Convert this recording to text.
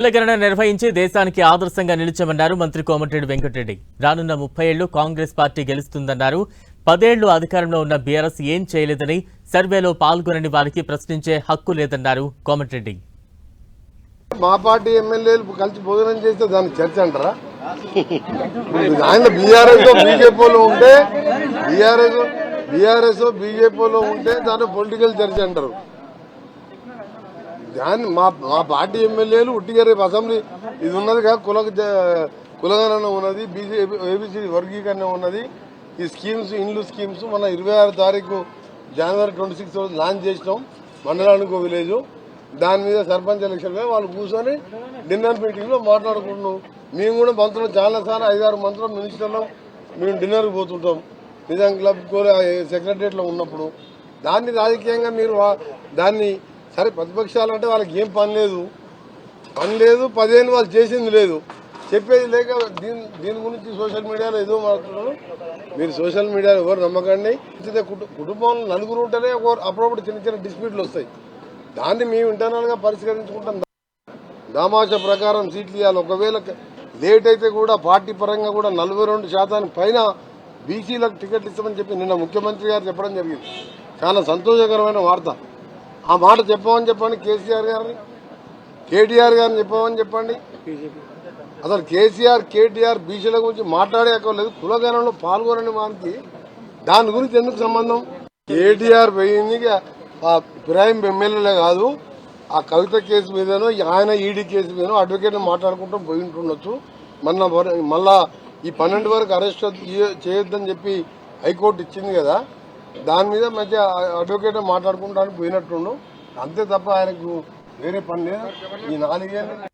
కులగణన నిర్వహించి దేశానికి ఆదర్శంగా నిలిచామన్నారు మంత్రి కోమటిరెడ్డి వెంకటరెడ్డి. రానున్న 30 ఏళ్లు కాంగ్రెస్ పార్టీ గెలుస్తుందన్నారు. 10 ఏళ్లు అధికారంలో ఉన్న బీఆర్ఎస్ ఏం చేయలేదని, సర్వేలో పాల్గొనని వారికి ప్రశ్నించే హక్కు లేదన్నారు కోమటిరెడ్డి. మా పార్టీ ఎమ్మెల్యేలు కలిసి భోజనం చేస్తే దాన్ని చర్చ అంటారా? ఆయన బీఆర్ఎస్ బీజేపీలో ఉంటే బీఆర్ఎస్ బీజేపీలో ఉంటే దాన్ని పొలిటికల్ చర్చ అంటారు. దాన్ని మా పార్టీ ఎమ్మెల్యేలు ఉట్టిగా రేపు అసెంబ్లీ ఇది ఉన్నది కదా, కులగణన ఉన్నది, బీజేపీ ఏబీసీ వర్గీకరణ ఉన్నది, ఈ స్కీమ్స్ ఇండ్లు స్కీమ్స్ మన 26 తారీఖు జనవరి 26 రోజు లాంచ్ చేసినాం. మండలానికి విలేజ్ దాని మీద సర్పంచ్ ఎలక్షన్ మీద వాళ్ళు కూర్చొని డిన్నర్ మీటింగ్ లో మాట్లాడుకుంటున్నాం. మేము కూడా మంత్రులు చాలాసార్లు 5-6 మంత్రులు మినిస్టర్లు మేము డిన్నర్కి పోతుంటాం నిజాం క్లబ్ సెక్రటరియట్ లో ఉన్నప్పుడు. దాన్ని రాజకీయంగా మీరు దాన్ని సరే ప్రతిపక్షాలు అంటే వాళ్ళకి ఏం పని లేదు 10 ఏళ్ళు వాళ్ళు చేసింది లేదు, చెప్పేది లేక దీని గురించి సోషల్ మీడియాలో ఏదో మాట్లాడుతున్నారు. మీరు సోషల్ మీడియాలో ఎవరు నమ్మకండి. కుటుంబంలో నలుగురు ఉంటేనే అప్పుడప్పుడు చిన్న చిన్న డిస్ప్యూట్లు వస్తాయి. దాన్ని మేము ఇంటర్నల్ గా పరిష్కరించుకుంటాం. దామాష ప్రకారం సీట్లు ఇవ్వాలి. ఒకవేళ లేట్ అయితే కూడా పార్టీ పరంగా కూడా 42% పైన బీసీలకు టికెట్లు ఇస్తామని చెప్పి నిన్న ముఖ్యమంత్రి గారు చెప్పడం జరిగింది. చాలా సంతోషకరమైన వార్త. ఆ మాట చెప్పమని చెప్పండి కేసీఆర్ గారిని, కేటీఆర్ గారిని చెప్పమని చెప్పండి. అసలు కేటీఆర్ బీసీల గురించి మాట్లాడే లేదు. కులగణనలో పాల్గొనని వారికి దాని గురించి ఎందుకు సంబంధం? కేటీఆర్ పోయింది ఆ ప్రైమ్ ఎమ్మెల్యేలే కాదు, ఆ కవిత కేసు మీదనో ఆయన ఈడీ కేసు మీదనో అడ్వకేట్ మాట్లాడుకుంటూ పోయి ఉంటుండొచ్చు. మళ్ళా ఈ 12 వరకు అరెస్ట్ చేయొద్దని చెప్పి హైకోర్టు ఇచ్చింది కదా, దాని మీద మధ్య అడ్వకేట్ మాట్లాడుకుంటానికి పోయినట్టుండు. అంతే తప్ప ఆయనకు వేరే పని లేదు. ఈ 4 ఏళ్ళు